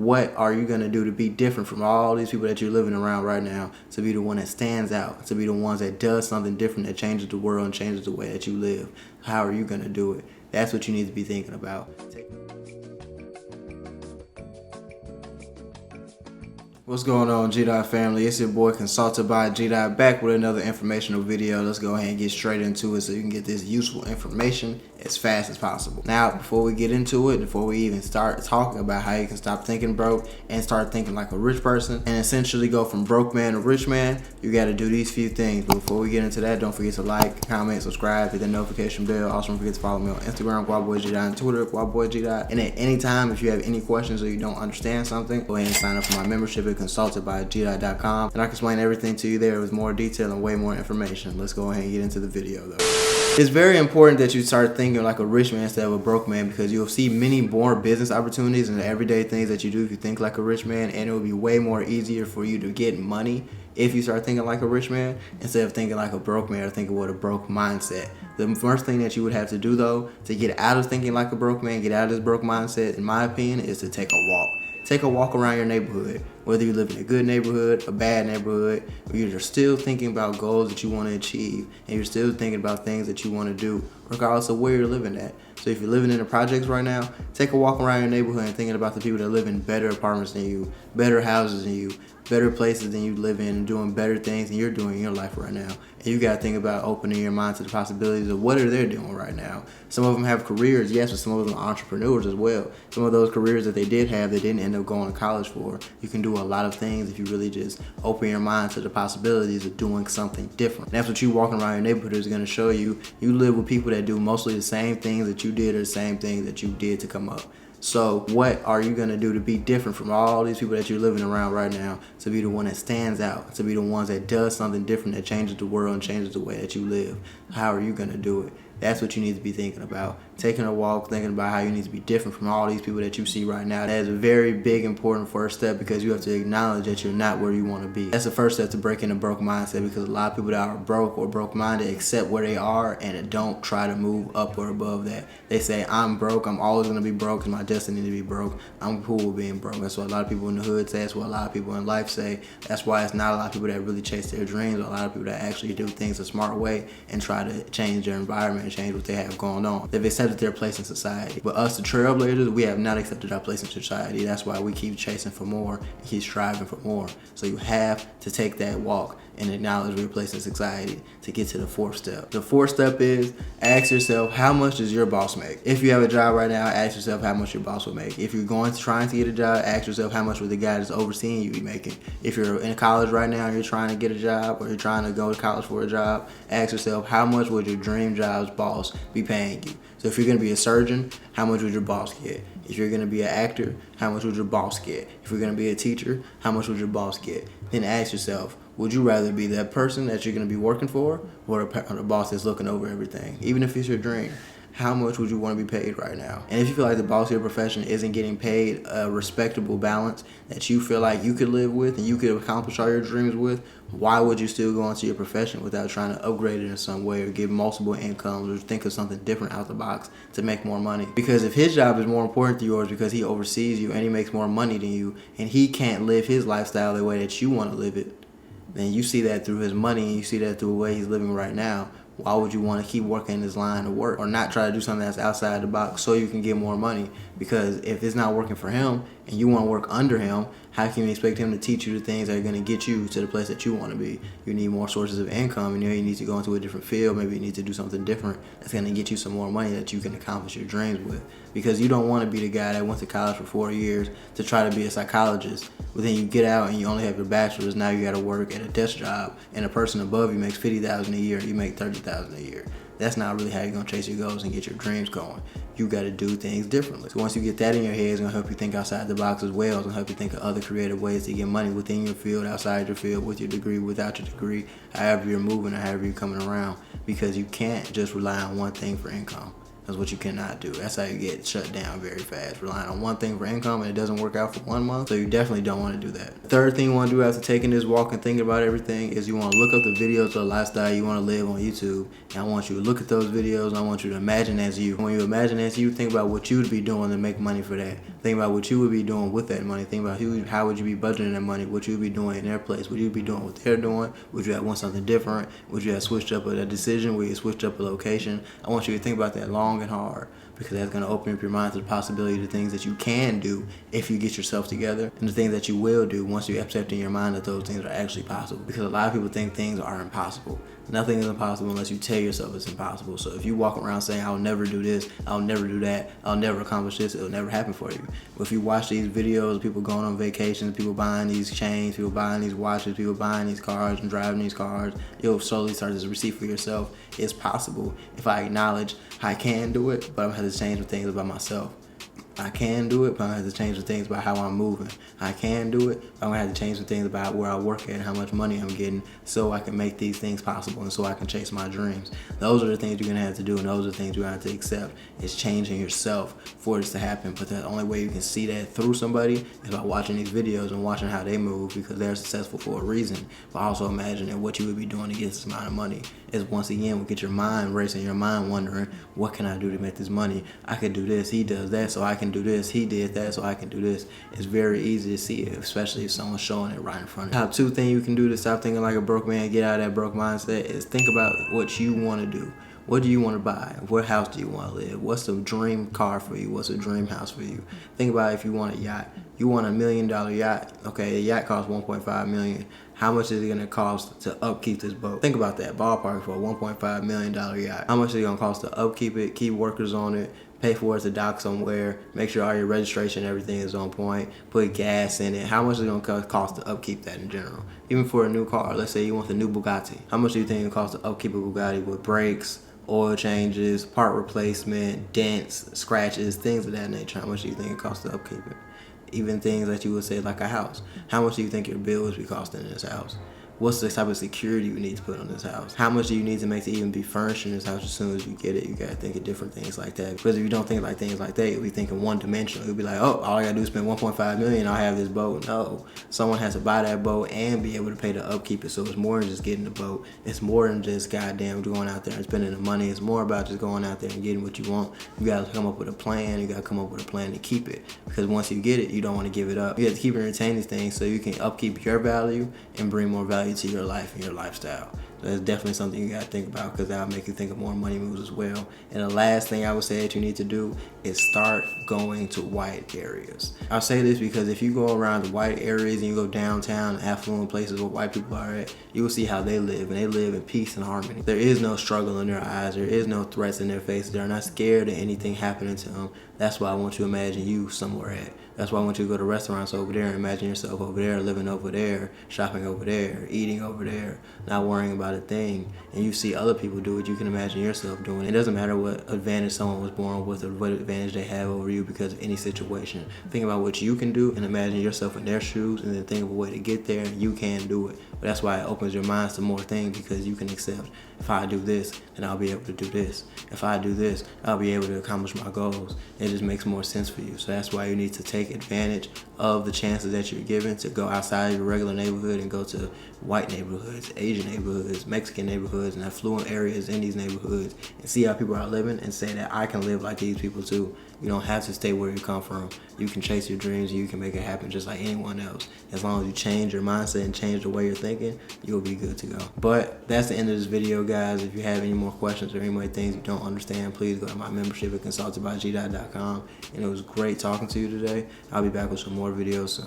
What are you going to do to be different from all these people that you're living around right now, to be the one that stands out, to be the ones that does something different that changes the world and changes the way that you live? How are you going to do it? That's what you need to be thinking about. What's going on, G-Dot family? It's your boy Consulted by G-Dot, back with another informational video. Let's go ahead and get straight into it so you can get this useful information as fast as possible. Now, before we get into it, before we even start talking about how you can stop thinking broke and start thinking like a rich person and essentially go from broke man to rich man, you got to do these few things. But before we get into that, don't forget to like, comment, subscribe, hit the notification bell. Also, don't forget to follow me on Instagram, GuapBoyGDot, and Twitter, GuapBoyGDot. And at any time, if you have any questions or you don't understand something, go ahead and sign up for my membership at consultedbygdot.com, and I can explain everything to you there with more detail and way more information. Let's go ahead and get into the video though. It's very important that you start thinking like a rich man instead of a broke man, because you'll see many more business opportunities and everyday things that you do if you think like a rich man, and it will be way more easier for you to get money if you start thinking like a rich man instead of thinking like a broke man or thinking with a broke mindset. The first thing that you would have to do though to get out of thinking like a broke man, get out of this broke mindset, in my opinion, is to take a walk. Take a walk around your neighborhood, whether you live in a good neighborhood, a bad neighborhood, or you're still thinking about goals that you want to achieve, and you're still thinking about things that you want to do, regardless of where you're living at. So if you're living in the projects right now, take a walk around your neighborhood and thinking about the people that live in better apartments than you, better houses than you, better places than you live in, and doing better things than you're doing in your life right now. And you got to think about opening your mind to the possibilities of what are they doing right now. Some of them have careers, yes, but some of them are entrepreneurs as well. Some of those careers that they did have, they didn't end up going to college for. You can do a lot of things if you really just open your mind to the possibilities of doing something different. And that's what you walking around your neighborhood is going to show you. You live with people that do mostly the same things that you did or the same things that you did to come up. So what are you going to do to be different from all these people that you're living around right now, to be the one that stands out, to be the ones that does something different that changes the world and changes the way that you live? How are you going to do it? That's what you need to be thinking about. Taking a walk, thinking about how you need to be different from all these people that you see right now. That is a very big, important first step, because you have to acknowledge that you're not where you want to be. That's the first step to breaking a broke mindset, because a lot of people that are broke or broke-minded accept where they are and don't try to move up or above that. They say, I'm broke, I'm always going to be broke, it's my destiny to be broke, I'm cool with being broke. That's what a lot of people in the hood say, that's what a lot of people in life say. That's why it's not a lot of people that really chase their dreams, or a lot of people that actually do things a smart way and try to change their environment, change what they have going on. They've accepted their place in society. But us, the trailblazers, we have not accepted our place in society. That's why we keep chasing for more and keep striving for more. So you have to take that walk and acknowledge your place in society to get to the fourth step. The fourth step is ask yourself, how much does your boss make? If you have a job right now, ask yourself how much your boss will make. If you're trying to get a job, ask yourself how much would the guy that's overseeing you be making. If you're in college right now and you're trying to get a job, or you're trying to go to college for a job, ask yourself, how much would your dream job's boss be paying you? So if you're going to be a surgeon, how much would your boss get? If you're going to be an actor, how much would your boss get? If you're going to be a teacher, how much would your boss get? Then ask yourself, would you rather be that person that you're going to be working for, or a boss that's looking over everything? Even if it's your dream, how much would you want to be paid right now? And if you feel like the boss of your profession isn't getting paid a respectable balance that you feel like you could live with and you could accomplish all your dreams with, why would you still go into your profession without trying to upgrade it in some way, or get multiple incomes, or think of something different out the box to make more money? Because if his job is more important to yours because he oversees you and he makes more money than you, and he can't live his lifestyle the way that you want to live it, then you see that through his money and you see that through the way he's living right now. Why would you want to keep working this line of work, or not try to do something that's outside the box so you can get more money? Because if it's not working for him and you want to work under him, how can you expect him to teach you the things that are going to get you to the place that you want to be? You need more sources of income, and you need to go into a different field. Maybe you need to do something different that's going to get you some more money that you can accomplish your dreams with. Because you don't want to be the guy that went to college for 4 years to try to be a psychologist, but then you get out and you only have your bachelor's. Now you got to work at a desk job, and a person above you makes $50,000 a year, you make $30,000 a year. That's not really how you're going to chase your goals and get your dreams going. You got to do things differently. So once you get that in your head, it's going to help you think outside the box as well. It's going to help you think of other creative ways to get money within your field, outside your field, with your degree, without your degree, however you're moving or however you're coming around. Because you can't just rely on one thing for income. That's what you cannot do. That's how you get shut down very fast. Relying on one thing for income and it doesn't work out for 1 month. So you definitely don't want to do that. The third thing you want to do after taking this walk and thinking about everything is you want to look up the videos of the lifestyle you want to live on YouTube. And I want you to look at those videos and I want you to imagine as you. When you imagine as you, think about what you would be doing to make money for that. Think about what you would be doing with that money. Think about how would you be budgeting that money, what you would be doing in their place, what you would be doing what they're doing. Would you have want something different? Would you have switched up a decision? Would you switch up a location? I want you to think about that long and hard, because that's going to open up your mind to the possibility of the things that you can do if you get yourself together, and the things that you will do once you accept in your mind that those things are actually possible. Because a lot of people think things are impossible. Nothing is impossible unless you tell yourself it's impossible. So if you walk around saying, I'll never do this, I'll never do that, I'll never accomplish this, it'll never happen for you. But if you watch these videos of people going on vacations, people buying these chains, people buying these watches, people buying these cars and driving these cars, you'll slowly start to receive for yourself, it's possible if I acknowledge I can do it, but I'm gonna have to change some things about myself. I can do it, but I'm gonna have to change some things about how I'm moving. I can do it, but I'm gonna have to change some things about where I work at and how much money I'm getting so I can make these things possible and so I can chase my dreams. Those are the things you're gonna have to do, and those are the things you're gonna have to accept. It's changing yourself for this to happen. But the only way you can see that through somebody is by watching these videos and watching how they move, because they're successful for a reason. But also imagining what you would be doing to get this amount of money. Is once again, we get your mind racing, your mind wondering, what can I do to make this money? I could do this, he does that, so I can do this, he did that, so I can do this. It's very easy to see it, especially if someone's showing it right in front of you. Top 2 thing you can do to stop thinking like a broke man, get out of that broke mindset, is think about what you want to do. What do you want to buy? What house do you want to live? What's the dream car for you? What's a dream house for you? Think about if you want a yacht. You want $1 million yacht. Okay, a yacht costs $1.5 million. How much is it going to cost to upkeep this boat? Think about that. Ballpark for a $1.5 million yacht. How much is it going to cost to upkeep it, keep workers on it, pay for it to dock somewhere, make sure all your registration, everything is on point, put gas in it? How much is it going to cost to upkeep that in general? Even for a new car, let's say you want the new Bugatti. How much do you think it costs to upkeep a Bugatti with brakes, oil changes, part replacement, dents, scratches, things of that nature? How much do you think it costs to upkeep it? Even things that you would say like a house. How much do you think your bill would be costing in this house? What's the type of security you need to put on this house? How much do you need to make to even be furnished in this house as soon as you get it? You gotta think of different things like that. Because if you don't think like things like that, you'll be thinking one dimensional. You'll be like, oh, all I gotta do is spend $1.5 million, I'll have this boat. No, someone has to buy that boat and be able to pay to upkeep it. So it's more than just getting the boat. It's more than just goddamn going out there and spending the money. It's more about just going out there and getting what you want. You gotta come up with a plan. You gotta come up with a plan to keep it. Because once you get it, you don't want to give it up. You have to keep and retain these things so you can upkeep your value and bring more value to your life and your lifestyle. So that's definitely something you gotta think about, because that'll make you think of more money moves as well. And the last thing I would say that you need to do is start going to white areas. I'll say this because if you go around the white areas and you go downtown, affluent places where white people are at, you will see how they live, and they live in peace and harmony. There is no struggle in their eyes. There is no threats in their faces. They're not scared of anything happening to them. That's why I want you to imagine you somewhere at. That's why I want you to go to restaurants over there and imagine yourself over there, living over there, shopping over there, eating over there, not worrying about a thing. And you see other people do it, you can imagine yourself doing it. It doesn't matter what advantage someone was born with or what advantage they have over you because of any situation. Think about what you can do and imagine yourself in their shoes, and then think of a way to get there, and you can do it. But that's why it opens your minds to more things, because you can accept, if I do this, then I'll be able to do this. If I do this, I'll be able to accomplish my goals. It just makes more sense for you. So that's why you need to take advantage of the chances that you're given to go outside your regular neighborhood and go to white neighborhoods, Asian neighborhoods, Mexican neighborhoods, and affluent areas in these neighborhoods, and see how people are living and say that I can live like these people too. You don't have to stay where you come from. You can chase your dreams and you can make it happen just like anyone else. As long as you change your mindset and change the way you're thinking, you'll be good to go. But that's the end of this video, guys. If you have any more questions or any more things you don't understand, please go to my membership at consultedbygdot.com. And it was great talking to you today. I'll be back with some more videos soon.